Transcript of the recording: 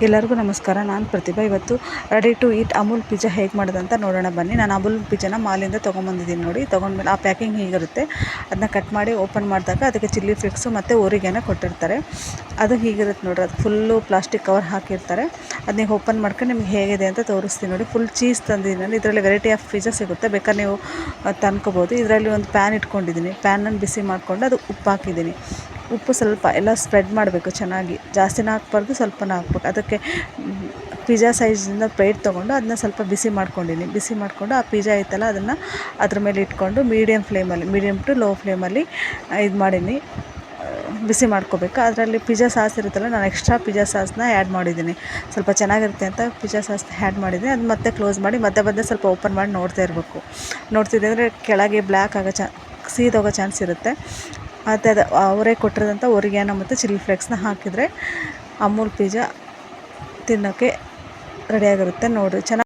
ಎಲ್ಲರಿಗೂ ನಮಸ್ಕಾರ. ನಾನು ಪ್ರತಿಭಾ. ಇವತ್ತು ready to eat Amul pizza ಹೇಗೆ ಮಾಡೋದಂತ ನೋಡೋಣ ಬನ್ನಿ. ನಾನು ಅಮೂಲ್ ಪಿಜ್ಜಾನ ಮಾಲಿಂದ ತೊಗೊಂಬಂದಿದ್ದೀನಿ ನೋಡಿ. ತೊಗೊಂಡ್ಮೇಲೆ ಆ ಪ್ಯಾಕಿಂಗ್ ಹೀಗಿರುತ್ತೆ. ಅದನ್ನ ಕಟ್ ಮಾಡಿ ಓಪನ್ ಮಾಡಿದಾಗ ಅದಕ್ಕೆ ಚಿಲ್ಲಿ ಫ್ಲೇಕ್ಸು ಮತ್ತು ಓರಿಗ್ಯಾನೋ ಕೊಟ್ಟಿರ್ತಾರೆ. ಅದು ಹೀಗಿರುತ್ತೆ ನೋಡ್ರಿ. ಅದು ಫುಲ್ಲು ಪ್ಲಾಸ್ಟಿಕ್ ಕವರ್ ಹಾಕಿರ್ತಾರೆ. ಅದನ್ನ ಓಪನ್ ಮಾಡ್ಕೊಂಡು ನಿಮ್ಗೆ ಹೇಗಿದೆ ಅಂತ ತೋರಿಸ್ತೀನಿ ನೋಡಿ. ಫುಲ್ ಚೀಸ್ ತಂದಿದ್ದೀನಿ. ಇದರಲ್ಲಿ ವೆರೈಟಿ ಆಫ್ ಪಿಜ್ಜಾ ಸಿಗುತ್ತೆ, ಬೇಕಾದ್ರೆ ನೀವು ತಂದ್ಕೋಬೋದು. ಇದರಲ್ಲಿ ಒಂದು ಪ್ಯಾನ್ ಇಟ್ಕೊಂಡಿದ್ದೀನಿ. ಪ್ಯಾನನ್ನು ಬಿಸಿ ಮಾಡಿಕೊಂಡು ಅದು ಉಪ್ಪು ಹಾಕಿದ್ದೀನಿ. ಉಪ್ಪು ಸ್ವಲ್ಪ ಎಲ್ಲ ಸ್ಪ್ರೆಡ್ ಮಾಡಬೇಕು ಚೆನ್ನಾಗಿ, ಜಾಸ್ತಿನ ಹಾಕ್ಬಾರ್ದು, ಸ್ವಲ್ಪನ ಹಾಕ್ಬೇಕು. ಅದಕ್ಕೆ ಪಿಜ್ಜಾ ಸೈಜಿಂದ ಪ್ಲೇಟ್ ತೊಗೊಂಡು ಅದನ್ನ ಸ್ವಲ್ಪ ಬಿಸಿ ಮಾಡ್ಕೊಂಡಿನಿ. ಬಿಸಿ ಮಾಡಿಕೊಂಡು ಆ ಪಿಜ್ಜಾ ಐತಲ್ಲ ಅದನ್ನು ಅದ್ರ ಮೇಲೆ ಇಟ್ಕೊಂಡು ಮೀಡಿಯಮ್ ಟು ಲೋ ಫ್ಲೇಮಲ್ಲಿ ಇದು ಮಾಡೀನಿ, ಬಿಸಿ ಮಾಡ್ಕೋಬೇಕು. ಅದರಲ್ಲಿ ಪಿಜ್ಜಾ ಸಾಸ್ ಇರುತ್ತಲ್ಲ, ನಾನು ಎಕ್ಸ್ಟ್ರಾ ಪಿಜ್ಜಾ ಸಾಸ್ನ ಆ್ಯಡ್ ಮಾಡಿದ್ದೀನಿ. ಸ್ವಲ್ಪ ಚೆನ್ನಾಗಿರುತ್ತೆ ಅಂತ ಪಿಜ್ಜಾ ಸಾಸ್ನ ಆ್ಯಡ್ ಮಾಡಿದ್ದೀನಿ. ಅದು ಮತ್ತೆ ಕ್ಲೋಸ್ ಮಾಡಿ ಮಧ್ಯೆ ಸ್ವಲ್ಪ ಓಪನ್ ಮಾಡಿ ನೋಡ್ತಾ ಇರಬೇಕು. ನೋಡ್ತಿದ್ದೆ ಅಂದರೆ ಕೆಳಗೆ ಬ್ಲ್ಯಾಕ್ ಆಗೋ ಸೀದೋಗೋ ಚಾನ್ಸ್ ಇರುತ್ತೆ. ಮತ್ತು ಅದು ಅವರೇ ಕೊಟ್ಟಿರೋದಂಥ ಓರಿಗ್ಯಾನೋ ಮತ್ತು ಚಿಲ್ಲಿ ಫ್ಲೇಕ್ಸ್ನ ಹಾಕಿದರೆ ಅಮೂಲ್ ಪಿಜ್ಜಾ ತಿನ್ನೋಕ್ಕೆ ರೆಡಿಯಾಗಿರುತ್ತೆ ನೋಡಿರಿ. ಚೆನ್ನಾಗಿ